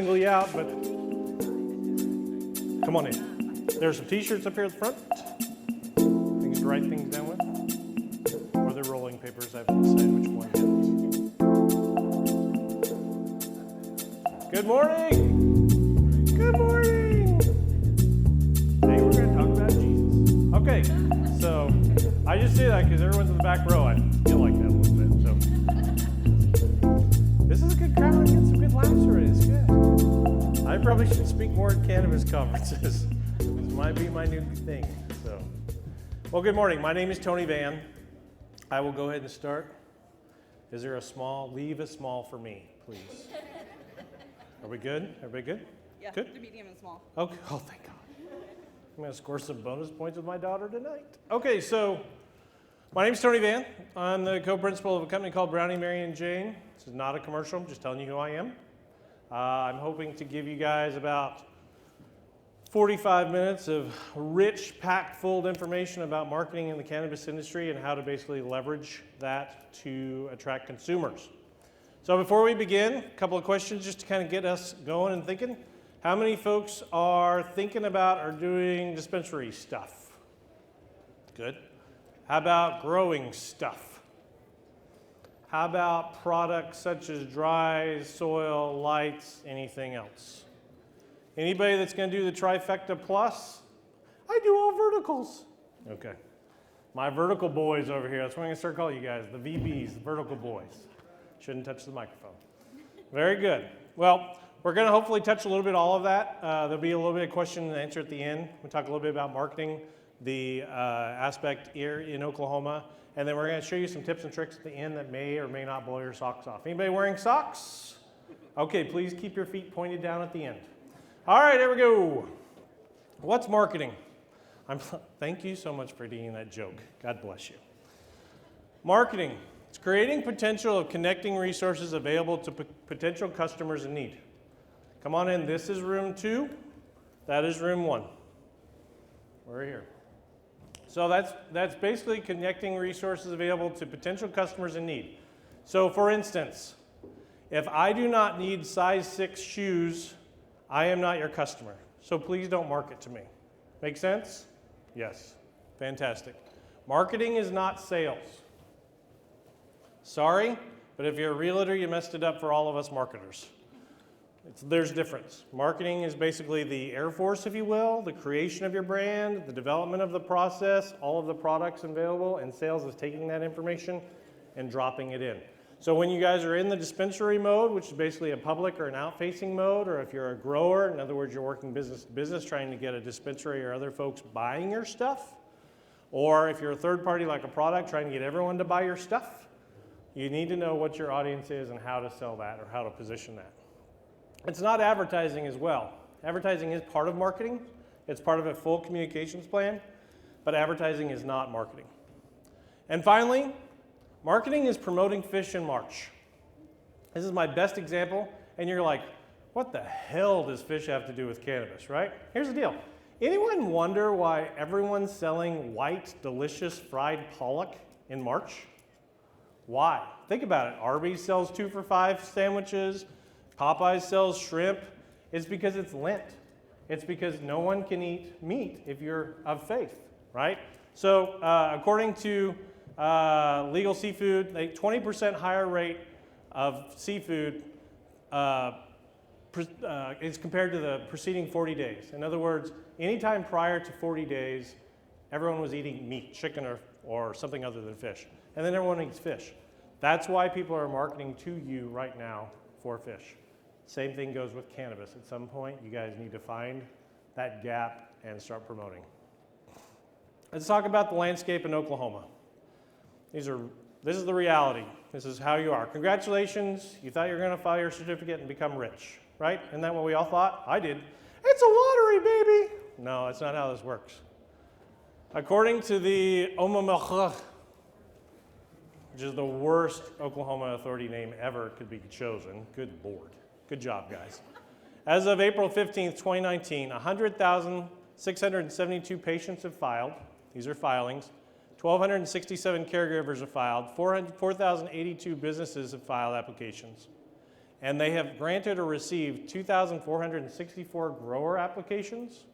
single you out, but come on in. There's some t-shirts up here at the front. Things to write things down with. Or the rolling papers, I have to decide which one yet. Good morning! Good morning! Today we're going to talk about Jesus. Okay, so I just say that because everyone's in the back row. I feel like that a little bit. So this is a good crowd. I get some good laughs already. It's good. I probably should speak more at cannabis conferences. This might be my new thing. So, well, good morning. My name is Tony Vann. I will go ahead and start. Is there a small? Leave a small for me, please. Are we good? Everybody good? Yeah, good? The medium and small. Okay. Oh, thank God. I'm going to score some bonus points with my daughter tonight. Okay, so my name's Tony Vann. I'm the co-principal of a company called Brownie, Mary, and Jane. This is not a commercial. I'm just telling you who I am. I'm hoping to give you guys about 45 minutes of rich, packed full information about marketing in the cannabis industry and how to basically leverage that to attract consumers. So before we begin, a couple of questions just to kind of get us going and thinking. How many folks are thinking about or doing dispensary stuff? Good. How about growing stuff? How about products such as dry, soil, lights, anything else? Anybody that's going to do the trifecta plus? I do all verticals. Okay. My vertical boys over here, that's what I'm going to start calling you guys, the VBs, the vertical boys. Shouldn't touch the microphone. Very good. Well, we're going to hopefully touch a little bit all of that. There'll be a little bit of question and answer at the end. We'll talk a little bit about marketing, the aspect here in Oklahoma, and then we're going to show you some tips and tricks at the end that may or may not blow your socks off. Anybody wearing socks? Okay, please keep your feet pointed down at the end. All right, there we go. What's marketing? Thank you so much for reading that joke. God bless you. Marketing. It's creating potential of connecting resources available to potential customers in need. Come on in. This is room 2. That is room 1. We're here. So that's basically connecting resources available to potential customers in need. So for instance, if I do not need size 6 shoes, I am not your customer. So please don't market to me. Make sense? Yes. Fantastic. Marketing is not sales. Sorry, but if you're a realtor, you messed it up for all of us marketers. There's difference. Marketing is basically the Air Force, if you will, the creation of your brand, the development of the process, all of the products available, and sales is taking that information and dropping it in. So when you guys are in the dispensary mode, which is basically a public or an out-facing mode, or if you're a grower, in other words, you're working business to business, trying to get a dispensary or other folks buying your stuff, or if you're a third party like a product, trying to get everyone to buy your stuff, you need to know what your audience is and how to sell that or how to position that. It's not advertising as well. Advertising is part of marketing. It's part of a full communications plan, but advertising is not marketing. And finally, marketing is promoting fish in March. This is my best example, and you're like, what the hell does fish have to do with cannabis, right? Here's the deal. Anyone wonder why everyone's selling white, delicious fried pollock in March? Why? Think about it. Arby's sells 2 for $5 sandwiches. Popeyes sells shrimp. It's because it's Lent. It's because no one can eat meat if you're of faith, right? So according to Legal Seafood, a 20% higher rate of seafood is compared to the preceding 40 days. In other words, anytime prior to 40 days, everyone was eating meat, chicken or something other than fish. And then everyone eats fish. That's why people are marketing to you right now for fish. Same thing goes with cannabis. At some point, you guys need to find that gap and start promoting. Let's talk about the landscape in Oklahoma. This is the reality. This is how you are. Congratulations, you thought you were going to file your certificate and become rich, right? Isn't that what we all thought? I did. It's a lottery, baby. No, that's not how this works. According to the Omamach, which is the worst Oklahoma authority name ever could be chosen. Good Lord. Good job, guys. As of April 15th, 2019, 100,672 patients have filed. These are filings. 1,267 caregivers have filed. 4,082 businesses have filed applications. And they have granted or received 2,464 grower applications,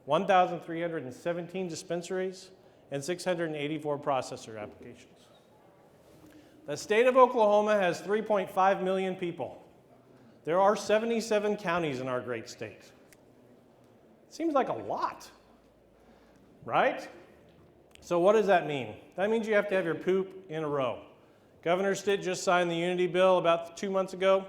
1,317 dispensaries, and 684 processor applications. The state of Oklahoma has 3.5 million people. There are 77 counties in our great state. Seems like a lot, right? So what does that mean? That means you have to have your poop in a row. Governor Stitt just signed the Unity Bill about 2 months ago,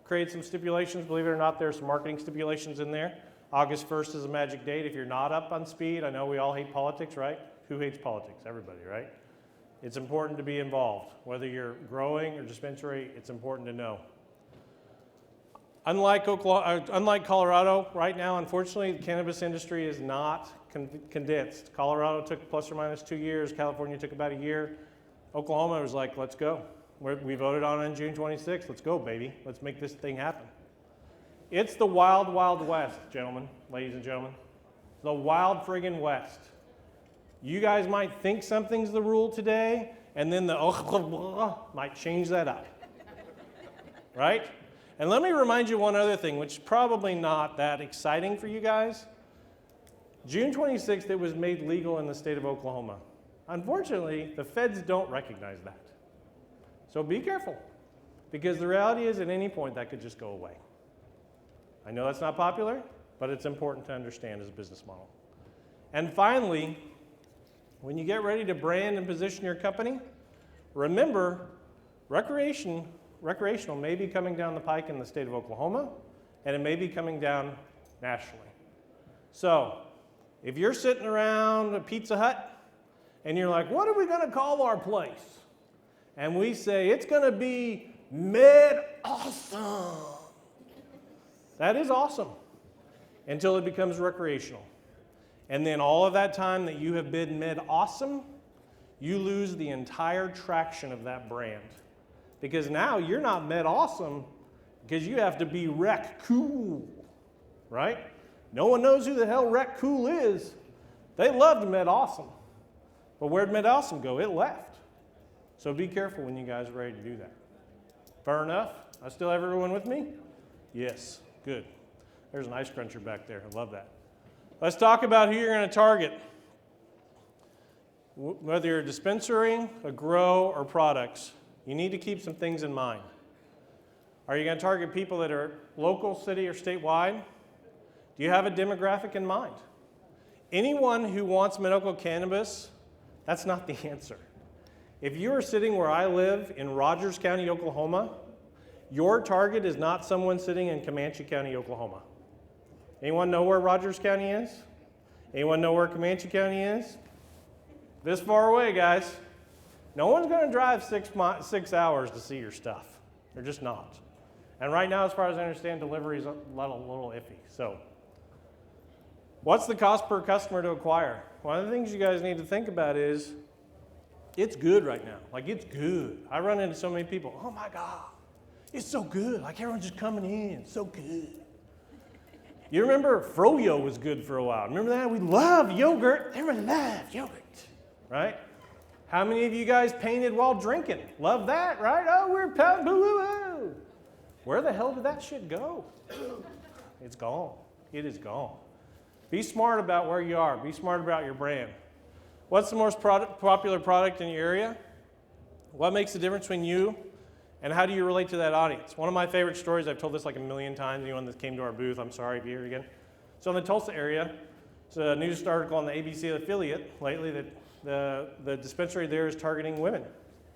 created some stipulations. Believe it or not, there's some marketing stipulations in there. August 1st is a magic date. If you're not up on speed, I know we all hate politics, right? Who hates politics? Everybody, right? It's important to be involved. Whether you're growing or dispensary, it's important to know. Unlike Colorado, right now, unfortunately, the cannabis industry is not condensed. Colorado took plus or minus 2 years. California took about a year. Oklahoma was like, let's go. We voted on June 26th. Let's go, baby. Let's make this thing happen. It's the wild, wild west, gentlemen, ladies and gentlemen. The wild friggin' west. You guys might think something's the rule today, and then the might change that up, right? And let me remind you one other thing, which is probably not that exciting for you guys. June 26th, it was made legal in the state of Oklahoma. Unfortunately, the feds don't recognize that. So be careful, because the reality is at any point that could just go away. I know that's not popular, but it's important to understand as a business model. And finally, when you get ready to brand and position your company, remember, recreational may be coming down the pike in the state of Oklahoma, and it may be coming down nationally. So, if you're sitting around a Pizza Hut, and you're like, what are we gonna call our place? And we say, it's gonna be Mid-Awesome. That is awesome, until it becomes recreational. And then all of that time that you have been Mid-Awesome, you lose the entire traction of that brand. Because now you're not Mid-Awesome because you have to be Rec Cool, right? No one knows who the hell Rec Cool is. They loved Mid-Awesome. But where'd Mid-Awesome go? It left. So be careful when you guys are ready to do that. Fair enough? I still have everyone with me? Yes, good. There's an ice cruncher back there. I love that. Let's talk about who you're going to target. Whether you're a dispensary, a grow, or products, you need to keep some things in mind. Are you going to target people that are local, city, or statewide? Do you have a demographic in mind? Anyone who wants medical cannabis, that's not the answer. If you are sitting where I live in Rogers County, Oklahoma, your target is not someone sitting in Comanche County, Oklahoma. Anyone know where Rogers County is? Anyone know where Comanche County is? This far away, guys. No one's going to drive 6 hours to see your stuff. They're just not. And right now, as far as I understand, delivery is a little iffy. So, what's the cost per customer to acquire? One of the things you guys need to think about is, it's good right now. Like, it's good. I run into so many people, oh my God, it's so good. Like, everyone's just coming in, it's so good. You remember Froyo was good for a while. Remember that? We love yogurt. Everyone loves yogurt, right? How many of you guys painted while drinking? Love that, right? Oh, we're pounding, boo-boo-boo. Where the hell did that shit go? It's gone. It is gone. Be smart about where you are. Be smart about your brand. What's the most popular product in your area? What makes the difference between you and how do you relate to that audience? One of my favorite stories, I've told this like a million times, anyone that came to our booth, I'm sorry if you're here again. So in the Tulsa area, there's a news article on the ABC affiliate lately that the dispensary there is targeting women.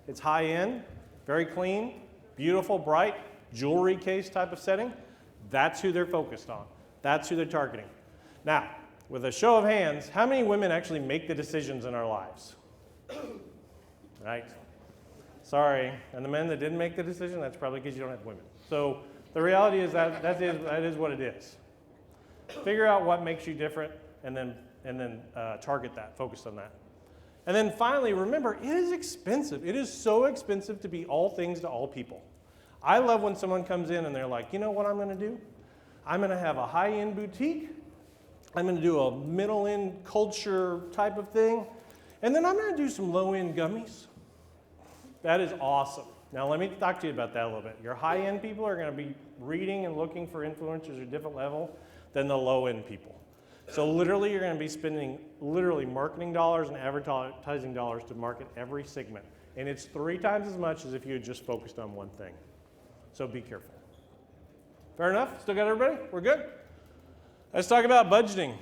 It's high end, very clean, beautiful, bright, jewelry case type of setting. That's who they're focused on. That's who they're targeting. Now, with a show of hands, how many women actually make the decisions in our lives? Right? Sorry. And the men that didn't make the decision, that's probably because you don't have women. So the reality is that is what it is. Figure out what makes you different and then target that, focus on that. And then finally, remember, it is expensive. It is so expensive to be all things to all people. I love when someone comes in and they're like, you know what I'm going to do? I'm going to have a high-end boutique. I'm going to do a middle-end culture type of thing. And then I'm going to do some low-end gummies. That is awesome. Now let me talk to you about that a little bit. Your high-end people are going to be reading and looking for influencers at a different level than the low-end people. So literally you're going to be spending marketing dollars and advertising dollars to market every segment. And it's 3 times as much as if you had just focused on one thing. So be careful. Fair enough? Still got everybody? We're good? Let's talk about budgeting.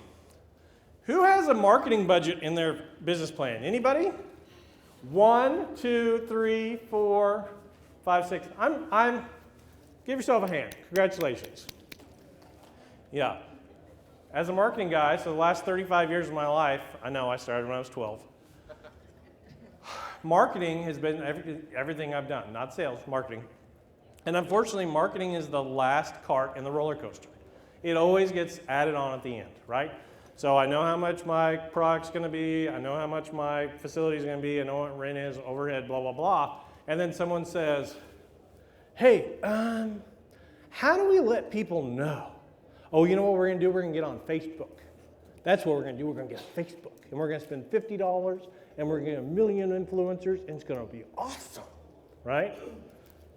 Who has a marketing budget in their business plan? Anybody? 1, 2, 3, 4, 5, 6. Give yourself a hand. Congratulations. Yeah. As a marketing guy, so the last 35 years of my life, I know I started when I was 12. Marketing has been everything I've done, not sales, marketing. And unfortunately, marketing is the last cart in the roller coaster. It always gets added on at the end, right? So I know how much my product's going to be, I know how much my facility is going to be, I know what rent is, overhead, blah, blah, blah. And then someone says, hey, how do we let people know? Oh, you know what we're going to do? We're going to get on Facebook. That's what we're going to do. We're going to get on Facebook. And we're going to spend $50, and we're going to get 1 million influencers, and it's going to be awesome, right?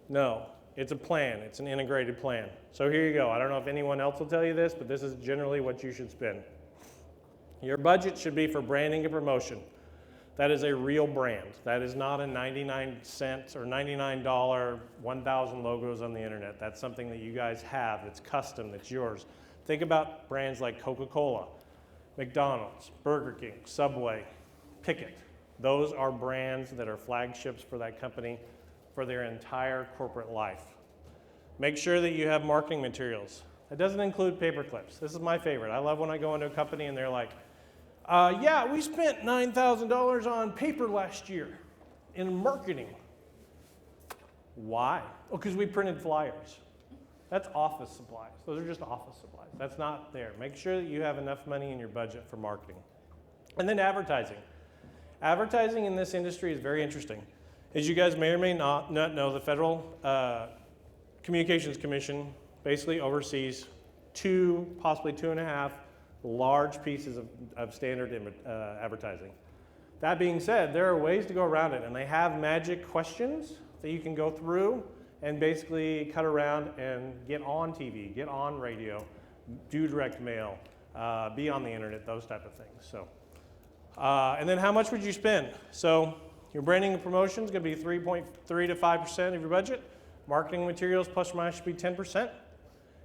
No, it's a plan. It's an integrated plan. So here you go. I don't know if anyone else will tell you this, but this is generally what you should spend. Your budget should be for branding and promotion. That is a real brand. That is not a 99 cents or $99, 1,000 logos on the internet. That's something that you guys have. It's custom. It's yours. Think about brands like Coca-Cola, McDonald's, Burger King, Subway, Pickett. Those are brands that are flagships for that company for their entire corporate life. Make sure that you have marketing materials. That doesn't include paper clips. This is my favorite. I love when I go into a company and they're like, yeah, we spent $9,000 on paper last year in marketing. Why? Oh, because we printed flyers. That's office supplies. Those are just office supplies. That's not there. Make sure that you have enough money in your budget for marketing. And then advertising. Advertising in this industry is very interesting. As you guys may or may not know, the Federal Communications Commission basically oversees 2, possibly 2.5 large pieces of standard advertising. That being said, there are ways to go around it, and they have magic questions that you can go through and basically cut around and get on TV, get on radio, do direct mail, be on the internet, those type of things. So, and then how much would you spend? So your branding and promotion is going to be 3.3 to 5% of your budget. Marketing materials plus or minus should be 10%.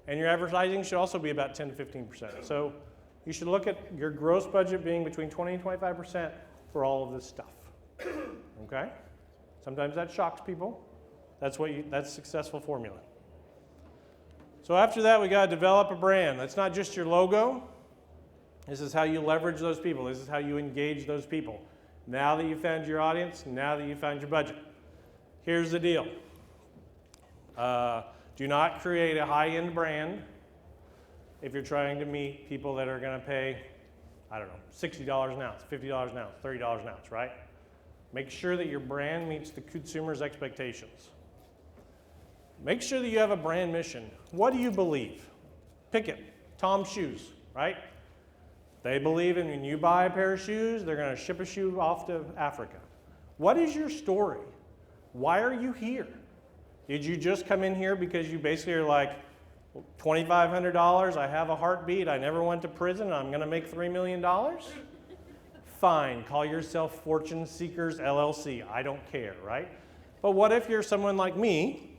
And your advertising should also be about 10 to 15%. So you should look at your gross budget being between 20 and 25% for all of this stuff. Okay? Sometimes that shocks people. That's a successful formula. So after that, we got to develop a brand. That's not just your logo. This is how you leverage those people. This is how you engage those people. Now that you've found your audience, now that you've found your budget, here's the deal. Do not create a high-end brand if you're trying to meet people that are going to pay, I don't know, $60 an ounce, $50 an ounce, $30 an ounce, right? Make sure that your brand meets the consumer's expectations. Make sure that you have a brand mission. What do you believe? Pick it. Tom's Shoes, right? They believe in when you buy a pair of shoes, they're going to ship a shoe off to Africa. What is your story? Why are you here? Did you just come in here because you basically are like, $2,500, I have a heartbeat, I never went to prison, I'm going to make $3 million? Fine, call yourself Fortune Seekers LLC. I don't care, right? But what if you're someone like me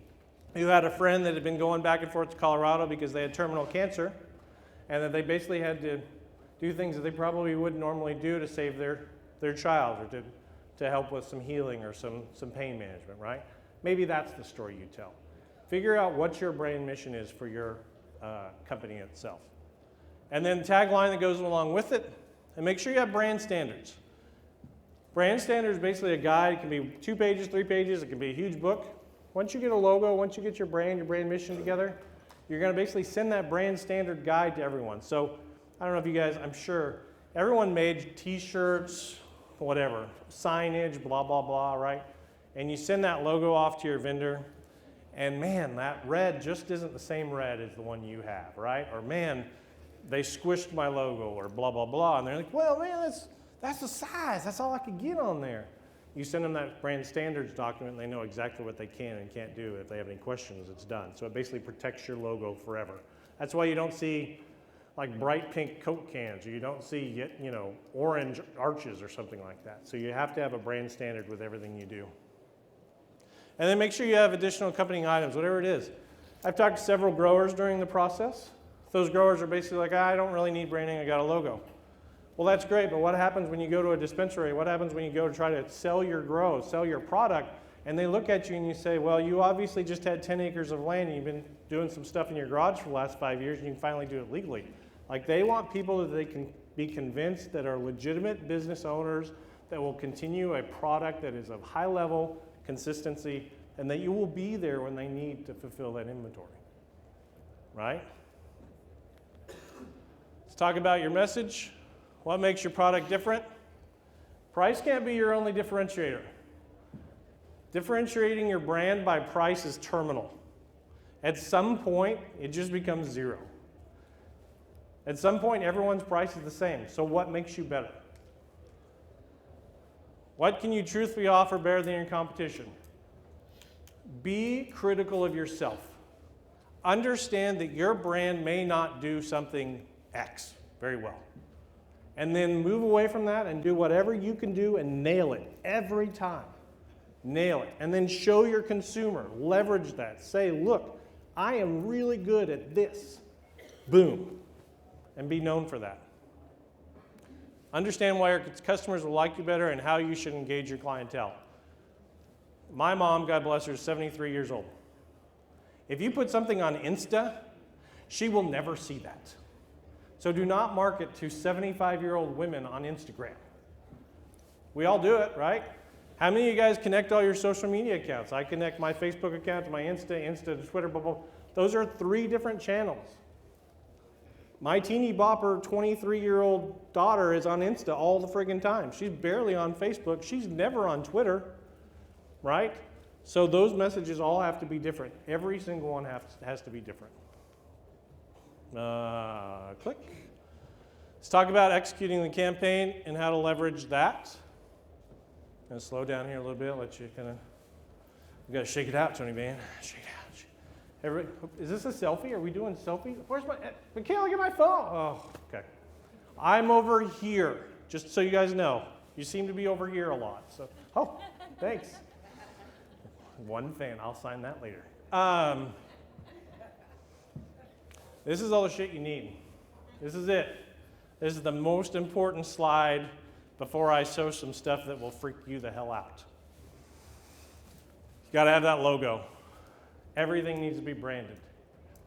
who had a friend that had been going back and forth to Colorado because they had terminal cancer and that they basically had to do things that they probably wouldn't normally do to save their child or to help with some healing or some pain management, right? Maybe that's the story you tell. Figure out what your brand mission is for your company itself. And then tagline that goes along with it, and make sure you have brand standards. Brand standards is basically a guide. It can be 2 pages, 3 pages. It can be a huge book. Once you get a logo, once you get your brand mission together, you're going to basically send that brand standard guide to everyone. So I don't know if you guys, I'm sure, everyone made t-shirts, whatever, signage, blah, blah, blah, right? And you send that logo off to your vendor. And man, that red just isn't the same red as the one you have, right? Or man, they squished my logo or blah, blah, blah. And they're like, well, man, that's the size. That's all I could get on there. You send them that brand standards document, and they know exactly what they can and can't do. If they have any questions, it's done. So it basically protects your logo forever. That's why you don't see like bright pink Coke cans, or you don't see, you know, orange arches or something like that. So you have to have a brand standard with everything you do. And then make sure you have additional accompanying items, whatever it is. I've talked to several growers during the process. Those growers are basically like, I don't really need branding, I got a logo. Well, that's great, but what happens when you go to a dispensary? What happens when you go to try to sell your grow, sell your product, and they look at you and you say, well, you obviously just had 10 acres of land and you've been doing some stuff in your garage for the last 5 years and you can finally do it legally. Like, they want people that they can be convinced that are legitimate business owners that will continue a product that is of high level consistency and that you will be there when they need to fulfill that inventory, right? Let's talk about your message. What makes your product different? Price can't be your only differentiator. Differentiating your brand by price is terminal. At some point, it just becomes zero. At some point, everyone's price is the same. So what makes you better? What can you truthfully offer better than your competition? Be critical of yourself. Understand that your brand may not do something X very well. And then move away from that and do whatever you can do and nail it every time. Nail it. And then show your consumer. Leverage that. Say, look, I am really good at this. Boom. And be known for that. Understand why your customers will like you better and how you should engage your clientele. My mom, God bless her, is 73 years old. If you put something on Insta, she will never see that. So do not market to 75-year-old women on Instagram. We all do it, right? How many of you guys connect all your social media accounts? I connect my Facebook account to my Insta to Twitter, blah, blah. Those are 3 different channels. My teeny bopper 23-year-old daughter is on Insta all the friggin' time. She's barely on Facebook. She's never on Twitter, right? So those messages all have to be different. Every single one has to be different. Click. Let's talk about executing the campaign and how to leverage that. I'm going to slow down here a little bit, let you kind of, we got to shake it out, Tony Vann. Shake it out. Everybody, is this a selfie? Are we doing selfies? Where's my, Michaela, get my phone. Oh, okay. I'm over here, just so you guys know. You seem to be over here a lot. So, oh, thanks. One fan, I'll sign that later. This is all the shit you need. This is it. This is the most important slide before I show some stuff that will freak you the hell out. You gotta have that logo. Everything needs to be branded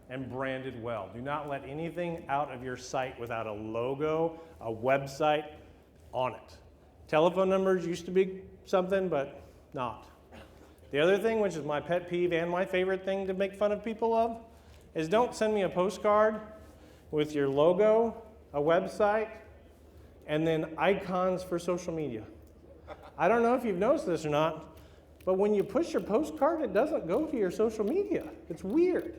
and branded well. Do not let anything out of your site without a logo, a website on it. Telephone numbers used to be something, but not. The other thing, which is my pet peeve and my favorite thing to make fun of people of, is don't send me a postcard with your logo, a website, and then icons for social media. I don't know if you've noticed this or not, but when you push your postcard, it doesn't go to your social media. It's weird.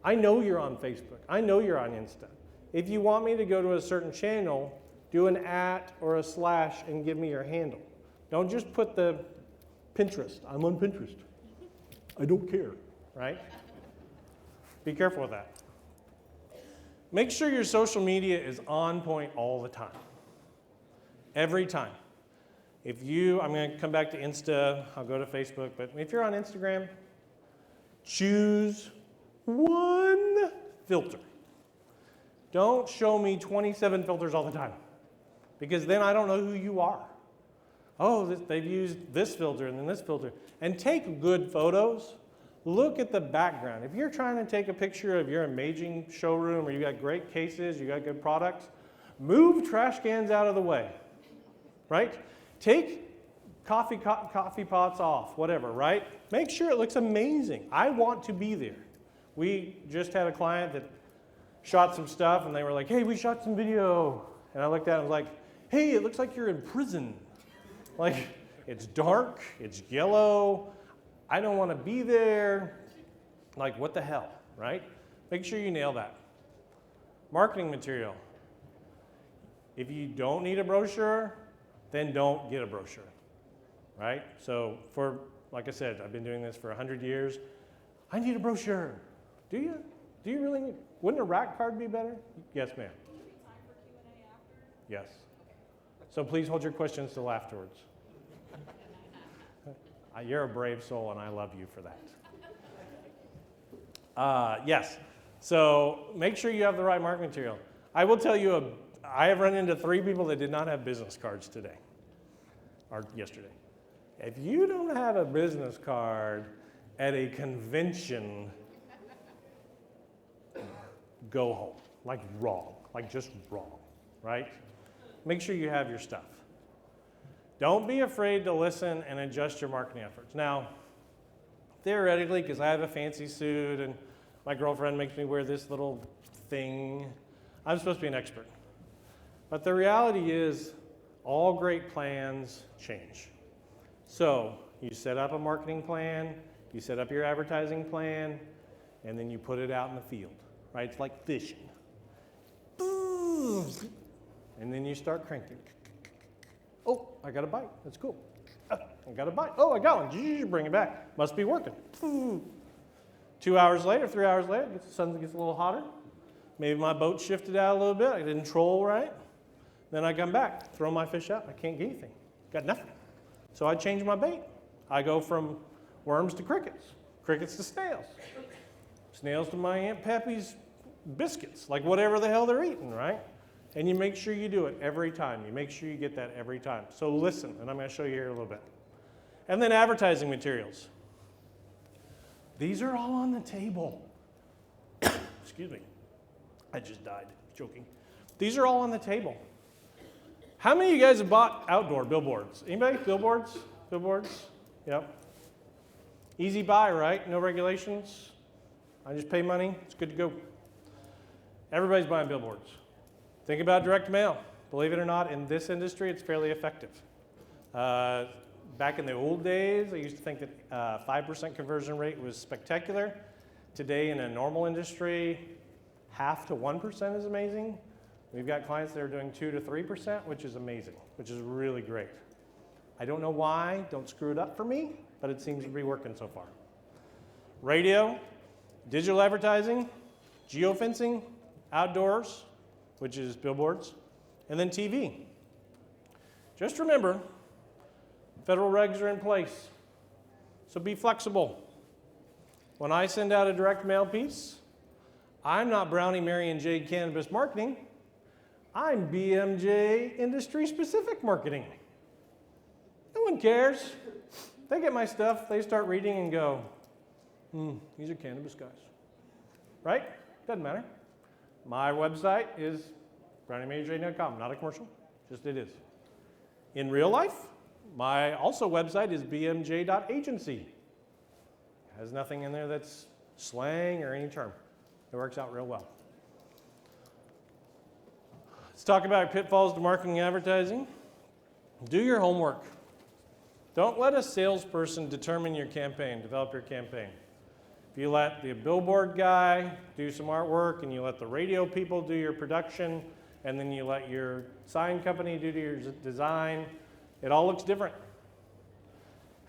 I know you're on Facebook. I know you're on Insta. If you want me to go to a certain channel, do an @ or a / and give me your handle. Don't just put the Pinterest. I'm on Pinterest. I don't care, right? Be careful with that. Make sure your social media is on point all the time. Every time. If you, I'm going to come back to Insta, I'll go to Facebook, but if you're on Instagram, choose one filter. Don't show me 27 filters all the time, because then I don't know who you are. Oh, they've used this filter and then this filter. And take good photos. Look at the background. If you're trying to take a picture of your amazing showroom or you got great cases, you got good products, move trash cans out of the way, right? Take coffee pots off, whatever, right? Make sure it looks amazing. I want to be there. We just had a client that shot some stuff and they were like, hey, we shot some video. And I looked at it and was like, hey, it looks like you're in prison. Like, it's dark, it's yellow, I don't want to be there. Like, what the hell, right? Make sure you nail that. Marketing material. If you don't need a brochure, then don't get a brochure. right? So like I said, I've been doing this for 100 years. I need a brochure. Do you? Do you really need, wouldn't a rack card be better? Yes, ma'am. Will there be time for Q&A after? Yes. So please hold your questions till afterwards. You're a brave soul, and I love you for that. Yes. So make sure you have the right marketing material. I will tell you, I have run into 3 people that did not have business cards today, or yesterday. If you don't have a business card at a convention, go home. Like wrong, like just wrong, right? Make sure you have your stuff. Don't be afraid to listen and adjust your marketing efforts. Now, theoretically, because I have a fancy suit and my girlfriend makes me wear this little thing, I'm supposed to be an expert. But the reality is, all great plans change. So, you set up a marketing plan, you set up your advertising plan, and then you put it out in the field, right? It's like fishing. And then you start cranking. Oh, I got a bite. That's cool. I got a bite. Oh, I got one. Bring it back. Must be working. 2 hours later, 3 hours later, the sun gets a little hotter. Maybe my boat shifted out a little bit. I didn't troll right. Then I come back, throw my fish out. I can't get anything. Got nothing. So I change my bait. I go from worms to crickets, crickets to snails, snails to my Aunt Peppy's biscuits, like whatever the hell they're eating, right? And you make sure you do it every time. You make sure you get that every time. So listen, and I'm going to show you here a little bit. And then advertising materials. These are all on the table. Excuse me. I just died, joking. These are all on the table. How many of you guys have bought outdoor billboards? Anybody? Billboards? Billboards? Yep. Easy buy, right? No regulations. I just pay money. It's good to go. Everybody's buying billboards. Think about direct mail. Believe it or not, in this industry, it's fairly effective. Back in the old days, I used to think that 5% conversion rate was spectacular. Today, in a normal industry, 0.5 to 1% is amazing. We've got clients that are doing 2 to 3%, which is amazing, which is really great. I don't know why, don't screw it up for me, but it seems to be working so far. Radio, digital advertising, geofencing, outdoors, which is billboards, and then TV. Just remember, federal regs are in place, so be flexible. When I send out a direct mail piece, I'm not Brownie, Mary, and Jade Cannabis Marketing. I'm BMJ Industry Specific Marketing. No one cares. They get my stuff, they start reading and go, these are cannabis guys, right? Doesn't matter. My website is browniemaryjade.com, not a commercial, just it is. In real life, my also website is bmj.agency. Has nothing in there that's slang or any term. It works out real well. Let's talk about pitfalls to marketing and advertising. Do your homework. Don't let a salesperson determine your campaign, develop your campaign. If you let the billboard guy do some artwork and you let the radio people do your production and then you let your sign company do your design, it all looks different.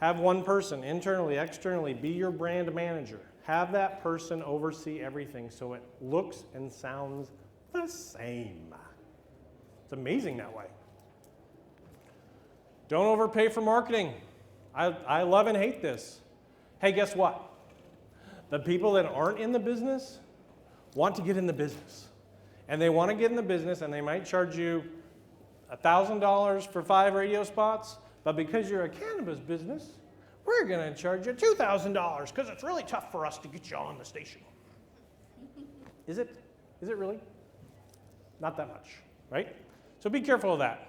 Have one person, internally, externally, be your brand manager. Have that person oversee everything so it looks and sounds the same. It's amazing that way. Don't overpay for marketing. I love and hate this. Hey, guess what? The people that aren't in the business want to get in the business. And they want to get in the business and they might charge you $1,000 for 5 radio spots, but because you're a cannabis business, we're going to charge you $2,000 because it's really tough for us to get you on the station. Is it? Is it really? Not that much, right? So be careful of that.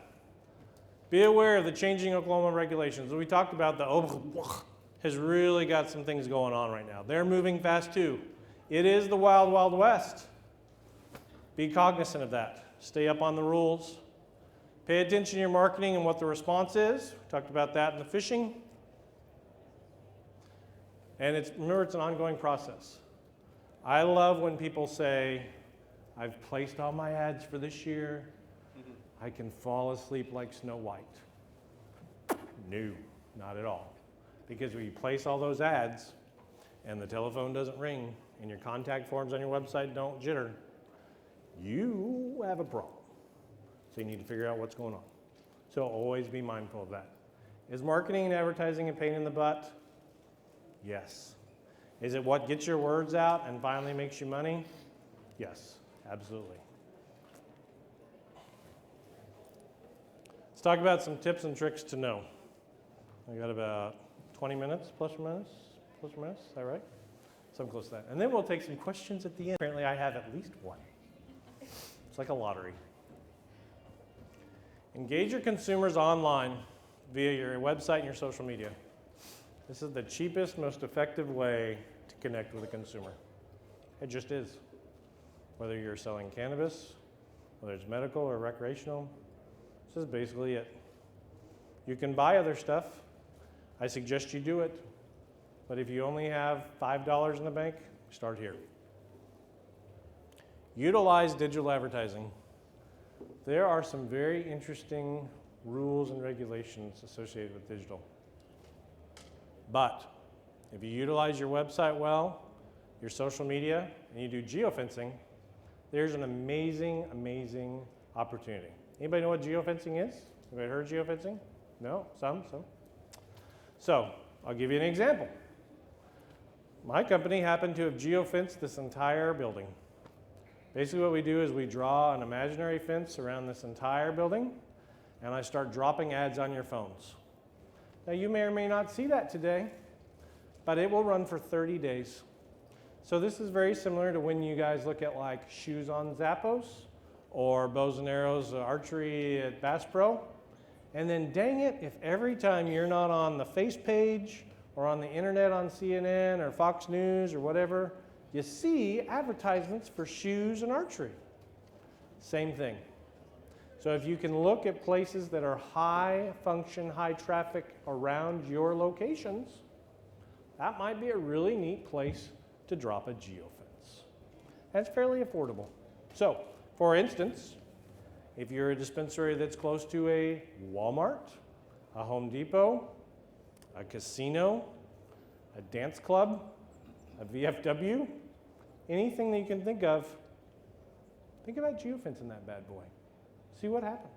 Be aware of the changing Oklahoma regulations. We talked about the Oklahoma has really got some things going on right now. They're moving fast too. It is the wild, wild west. Be cognizant of that. Stay up on the rules. Pay attention to your marketing and what the response is. We talked about that in the fishing. And remember, it's an ongoing process. I love when people say, I've placed all my ads for this year. I can fall asleep like Snow White. No, Not at all. Because when you place all those ads and the telephone doesn't ring and your contact forms on your website don't jitter, you have a problem. So you need to figure out what's going on. So always be mindful of that. Is marketing and advertising a pain in the butt? Yes. Is it what gets your words out and finally makes you money? Yes, absolutely. Let's talk about some tips and tricks to know. I got about 20 minutes, plus or minus, is that right? Something close to that. And then we'll take some questions at the end. Apparently I have at least one. It's like a lottery. Engage your consumers online via your website and your social media. This is the cheapest, most effective way to connect with a consumer. It just is. Whether you're selling cannabis, whether it's medical or recreational, this is basically it. You can buy other stuff. I suggest you do it. But if you only have $5 in the bank, start here. Utilize digital advertising. There are some very interesting rules and regulations associated with digital. But if you utilize your website well, your social media, and you do geofencing, there's an amazing, amazing opportunity. Anybody know what geofencing is? Anybody heard of geofencing? No? Some? So, I'll give you an example. My company happened to have geofenced this entire building. Basically what we do is we draw an imaginary fence around this entire building, and I start dropping ads on your phones. Now you may or may not see that today, but it will run for 30 days. So this is very similar to when you guys look at like shoes on Zappos or bows and arrows archery at Bass Pro. And then dang it, if every time you're not on the face page or on the internet on CNN or Fox News or whatever, you see advertisements for shoes and archery. Same thing. So if you can look at places that are high function, high traffic around your locations, that might be a really neat place to drop a geofence. And it's fairly affordable. So, for instance, if you're a dispensary that's close to a Walmart, a Home Depot, a casino, a dance club, a VFW, anything that you can think about geofencing that bad boy. See what happens.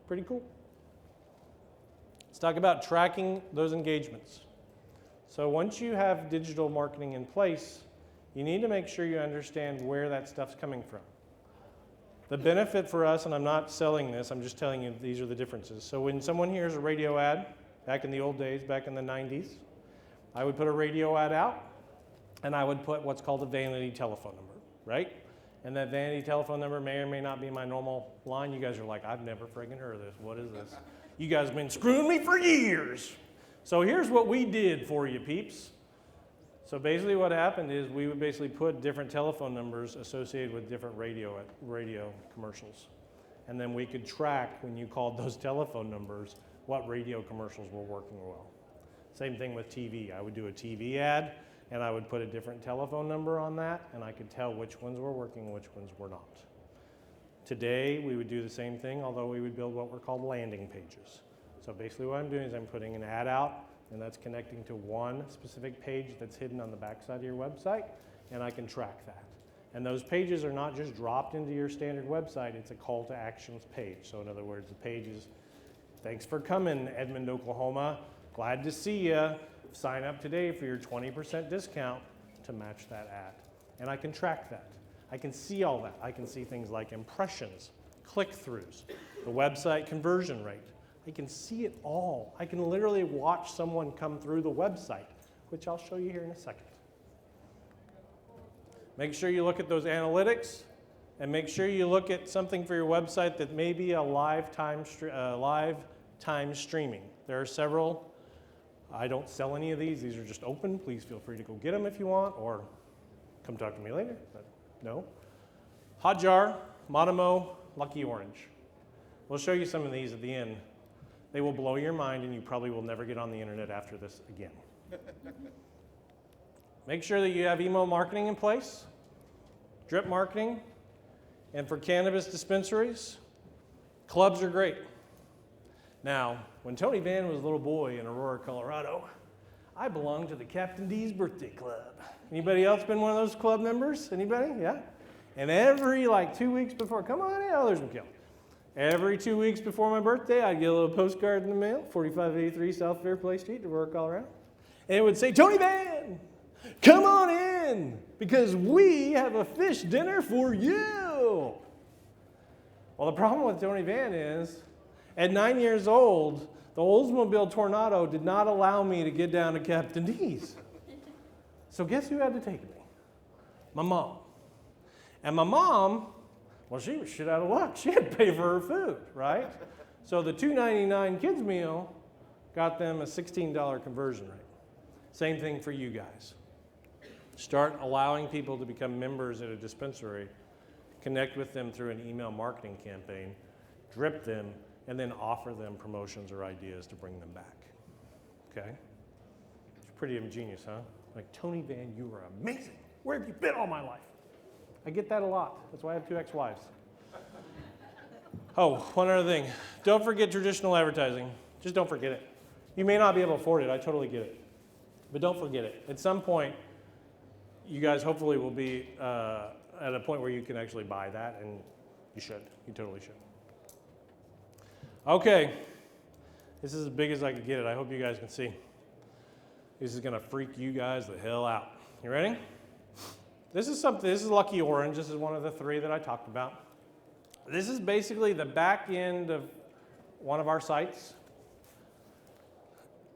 Pretty cool. Let's talk about tracking those engagements. So once you have digital marketing in place, you need to make sure you understand where that stuff's coming from. The benefit for us, and I'm not selling this, I'm just telling you these are the differences. So when someone hears a radio ad, back in the old days, back in the 90s, I would put a radio ad out, and I would put what's called a vanity telephone number, right? And that vanity telephone number may or may not be my normal line. You guys are like, I've never friggin' heard of this. What is this? You guys have been screwing me for years. So here's what we did for you, peeps. So basically what happened is we would basically put different telephone numbers associated with different radio commercials. And then we could track, when you called those telephone numbers, what radio commercials were working well. Same thing with TV. I would do a TV ad, and I would put a different telephone number on that, and I could tell which ones were working and which ones were not. Today, we would do the same thing, although we would build what were called landing pages. So basically what I'm doing is I'm putting an ad out, and that's connecting to one specific page that's hidden on the backside of your website, and I can track that. And those pages are not just dropped into your standard website, it's a call to actions page. So in other words, the page is, thanks for coming, Edmond, Oklahoma. Glad to see you. Sign up today for your 20% discount to match that ad. And I can track that. I can see all that. I can see things like impressions, click-throughs, the website conversion rate. I can see it all. I can literally watch someone come through the website, which I'll show you here in a second. Make sure you look at those analytics, and make sure you look at something for your website that may be a live time streaming. There are several. I don't sell any of these. These are just open. Please feel free to go get them if you want, or come talk to me later. But no. Hotjar, Monomo, Lucky Orange. We'll show you some of these at the end. They will blow your mind, and you probably will never get on the internet after this again. Make sure that you have email marketing in place, drip marketing, and for cannabis dispensaries, clubs are great. Now, when Tony Vann was a little boy in Aurora, Colorado, I belonged to the Captain D's birthday club. Anybody else been one of those club members? Anybody? Yeah? And every 2 weeks before, come on in, oh, there's Mikhail. Every 2 weeks before my birthday, I'd get a little postcard in the mail, 4583 South Fairplay Street, Aurora, Colorado. And it would say, Tony Vann, come on in, because we have a fish dinner for you. Well, the problem with Tony Vann is, at 9 years old, the Oldsmobile Tornado did not allow me to get down to Captain D's. So guess who had to take me? My mom. And my mom, well, she was shit out of luck. She had to pay for her food, right? So the $2.99 kids meal got them a $16 conversion rate. Same thing for you guys. Start allowing people to become members at a dispensary, connect with them through an email marketing campaign, drip them, and then offer them promotions or ideas to bring them back. Okay? It's pretty ingenious, huh? Like, Tony Vann, you are amazing. Where have you been all my life? I get that a lot. That's why I have 2 ex-wives. Oh, one other thing. Don't forget traditional advertising. Just don't forget it. You may not be able to afford it. I totally get it. But don't forget it. At some point, you guys hopefully will be at a point where you can actually buy that, and you should. You totally should. Okay. This is as big as I could get it. I hope you guys can see. This is going to freak you guys the hell out. You ready? This is Lucky Orange. This is one of the 3 that I talked about. This is basically the back end of one of our sites.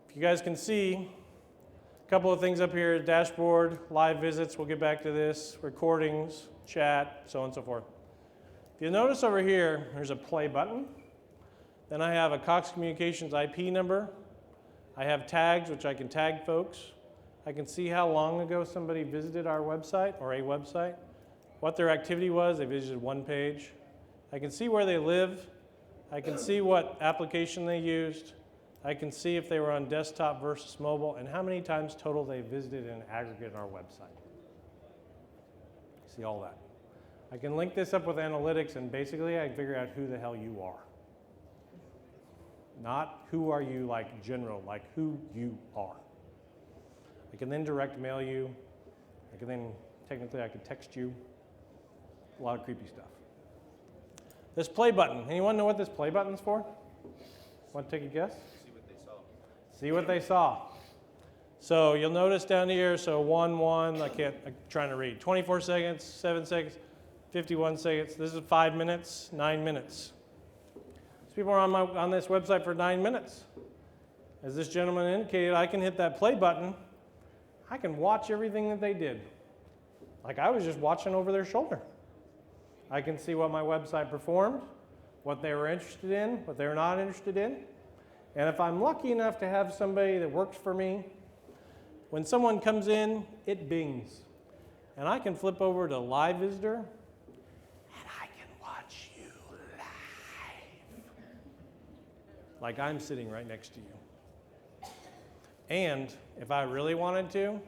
If you guys can see, a couple of things up here, dashboard, live visits, we'll get back to this, recordings, chat, so on and so forth. If you notice over here, there's a play button. Then I have a Cox Communications IP number. I have tags, which I can tag folks. I can see how long ago somebody visited our website or a website, what their activity was. They visited one page. I can see where they live. I can see what application they used. I can see if they were on desktop versus mobile and how many times total they visited in aggregate on our website. See all that. I can link this up with analytics, and basically I can figure out who the hell you are. Not who are you like general, like who you are. I can then direct mail you. Technically I could text you. A lot of creepy stuff. This play button, anyone know what this play button's for? Want to take a guess? See what they saw. See what they saw. So you'll notice down here, so 1, I'm trying to read. 24 seconds, 7 seconds, 51 seconds. This is 5 minutes, 9 minutes. These people are on this website for 9 minutes. As this gentleman indicated, I can hit that play button. I can watch everything that they did. Like I was just watching over their shoulder. I can see what my website performed, what they were interested in, what they were not interested in. And if I'm lucky enough to have somebody that works for me, when someone comes in, it bings. And I can flip over to Live Visitor, and I can watch you live. Like I'm sitting right next to you. And if I really wanted to,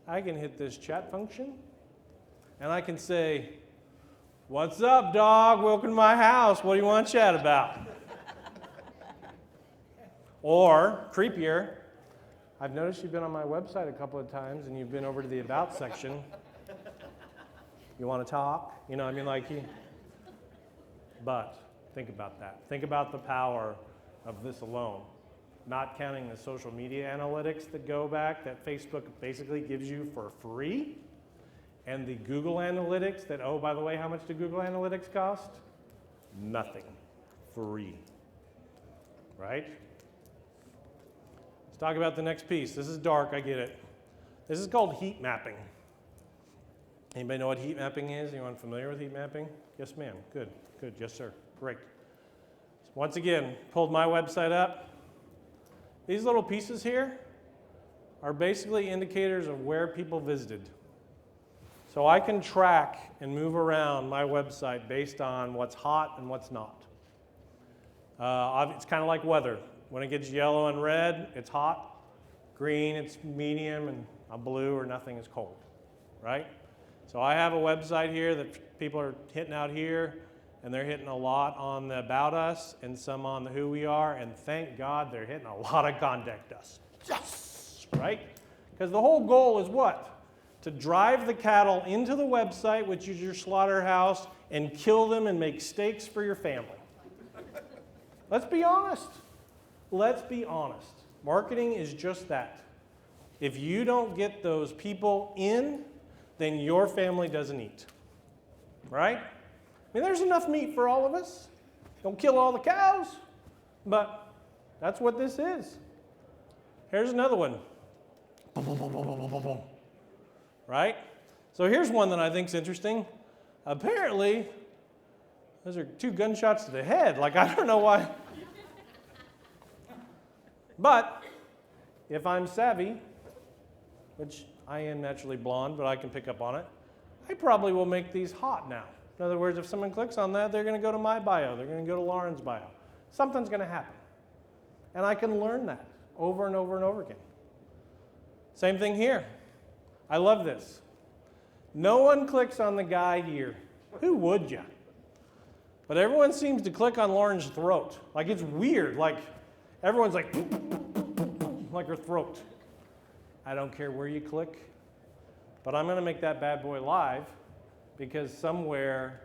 I can hit this chat function, and I can say, "What's up, dog? Welcome to my house. What do you want to chat about?" Or, creepier, I've noticed you've been on my website a couple of times and you've been over to the About section. You want to talk? You know, I mean, like, but think about that. Think about the power of this alone. Not counting the social media analytics that go back that Facebook basically gives you for free. And the Google Analytics that, oh, by the way, how much do Google Analytics cost? Nothing. Free. Right? Let's talk about the next piece. This is dark, I get it. This is called heat mapping. Anybody know what heat mapping is? Anyone familiar with heat mapping? Yes, ma'am. Good, good. Yes, sir. Great. Once again, pulled my website up. These little pieces here are basically indicators of where people visited. So I can track and move around my website based on what's hot and what's not. It's kind of like weather. When it gets yellow and red, it's hot. Green, it's medium, and blue or nothing is cold, right? So I have a website here that people are hitting out here. And they're hitting a lot on the about us and some on the who we are. And thank God they're hitting a lot of contact us. Yes, right? Because the whole goal is what? To drive the cattle into the website, which is your slaughterhouse, and kill them and make steaks for your family. Let's be honest. Let's be honest. Marketing is just that. If you don't get those people in, then your family doesn't eat. Right? I mean, there's enough meat for all of us. Don't kill all the cows, but that's what this is. Here's another one. Right? So here's one that I think is interesting. Apparently, those are 2 gunshots to the head. Like, I don't know why. But if I'm savvy, which I am naturally blonde, but I can pick up on it, I probably will make these hot now. In other words, if someone clicks on that, they're going to go to my bio. They're going to go to Lauren's bio. Something's going to happen. And I can learn that over and over and over again. Same thing here. I love this. No one clicks on the guy here. Who would ya? But everyone seems to click on Lauren's throat. Like, it's weird. Like, everyone's like her throat. I don't care where you click, but I'm going to make that bad boy live because somewhere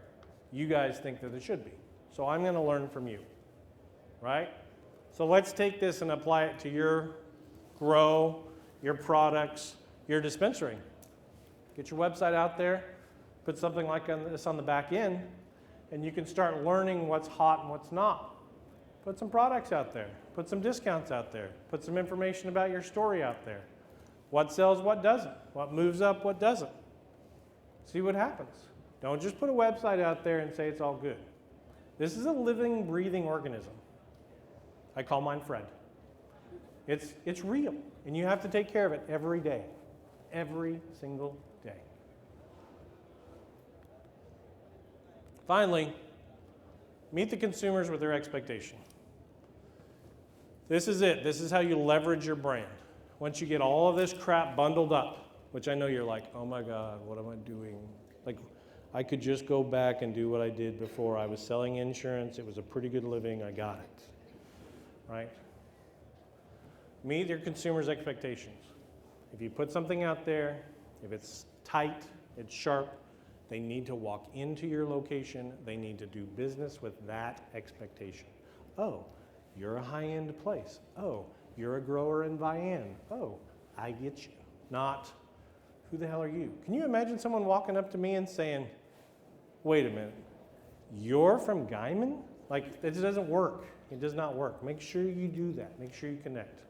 you guys think that it should be. So I'm going to learn from you, right? So let's take this and apply it to your grow, your products, your dispensary. Get your website out there, put something like this on the back end, and you can start learning what's hot and what's not. Put some products out there. Put some discounts out there. Put some information about your story out there. What sells, what doesn't. What moves up, what doesn't. See what happens. Don't just put a website out there and say it's all good. This is a living, breathing organism. I call mine Fred. It's real, and you have to take care of it every day. Every single day. Finally, meet the consumers with their expectation. This is it. This is how you leverage your brand. Once you get all of this crap bundled up, which I know you're like, oh my God, what am I doing? Like, I could just go back and do what I did before. I was selling insurance. It was a pretty good living. I got it. Right? Meet your consumers' expectations. If you put something out there, if it's tight, it's sharp, they need to walk into your location. They need to do business with that expectation. Oh, you're a high-end place. Oh, you're a grower in Vann. Oh, I get you. Not, who the hell are you? Can you imagine someone walking up to me and saying, wait a minute, you're from Guyman? Like, it just doesn't work. It does not work. Make sure you do that. Make sure you connect.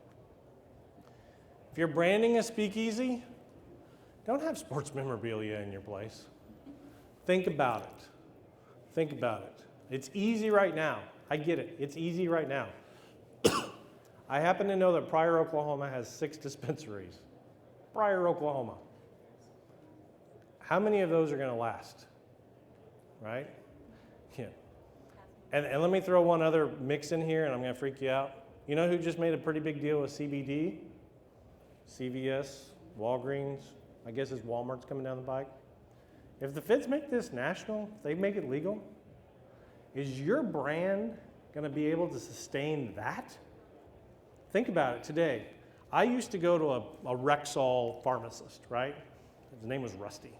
If you're branding a speakeasy, don't have sports memorabilia in your place. Think about it. Think about it. It's easy right now. I get it. It's easy right now. I happen to know that Pryor, Oklahoma has 6 dispensaries. Pryor, Oklahoma. How many of those are going to last? Right? Yeah. And let me throw one other mix in here, and I'm going to freak you out. You know who just made a pretty big deal with CBD? CVS, Walgreens, I guess it's Walmart's coming down the pike. If the feds make this national, if they make it legal, is your brand going to be able to sustain that? Think about it today. I used to go to a Rexall pharmacist, right? His name was Rusty.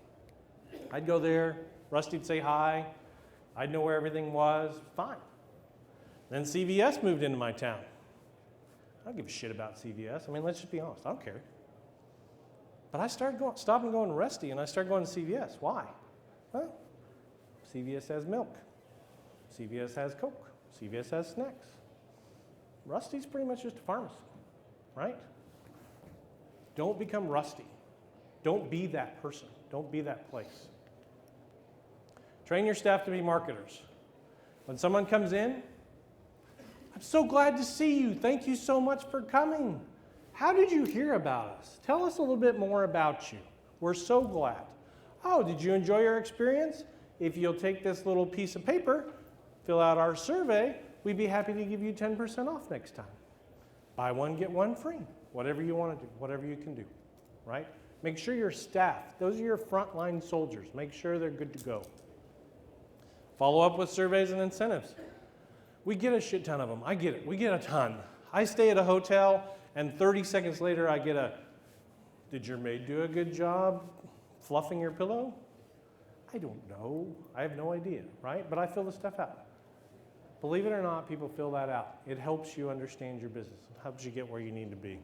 I'd go there, Rusty'd say hi, I'd know where everything was, fine. Then CVS moved into my town. I don't give a shit about CVS. I mean, let's just be honest, I don't care. But I started stopping going to Rusty, and I started going to CVS. Why? Well, CVS has milk. CVS has Coke. CVS has snacks. Rusty's pretty much just a pharmacy, right? Don't become Rusty. Don't be that person. Don't be that place. Train your staff to be marketers. When someone comes in, I'm so glad to see you. Thank you so much for coming. How did you hear about us? Tell us a little bit more about you. We're so glad. Oh, did you enjoy your experience? If you'll take this little piece of paper, fill out our survey, we'd be happy to give you 10% off next time. Buy one, get one free. Whatever you want to do, whatever you can do, right? Make sure your staff, those are your frontline soldiers, make sure they're good to go. Follow up with surveys and incentives. We get a shit ton of them. I get it. We get a ton. I stay at a hotel, and 30 seconds later, I get a, did your maid do a good job fluffing your pillow? I don't know. I have no idea, right? But I fill the stuff out. Believe it or not, people fill that out. It helps you understand your business. It helps you get where you need to be.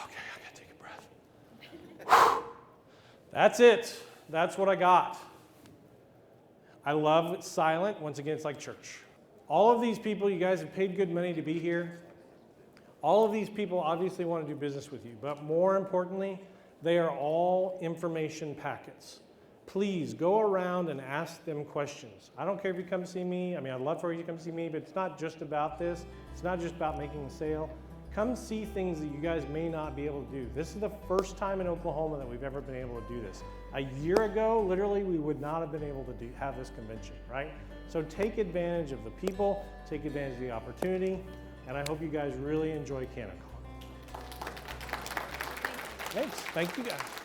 Okay, I gotta take a breath. That's it. That's what I got. I love it's silent. Once again, it's like church. All of these people, you guys have paid good money to be here. All of these people obviously want to do business with you, but more importantly, they are all information packets. Please go around and ask them questions. I don't care if you come see me. I mean, I'd love for you to come see me, but it's not just about this. It's not just about making a sale. Come see things that you guys may not be able to do. This is the first time in Oklahoma that we've ever been able to do this. A year ago, literally, we would not have been able to have this convention, right? So take advantage of the people, take advantage of the opportunity, and I hope you guys really enjoy CannaCon. Thanks. Thank you guys.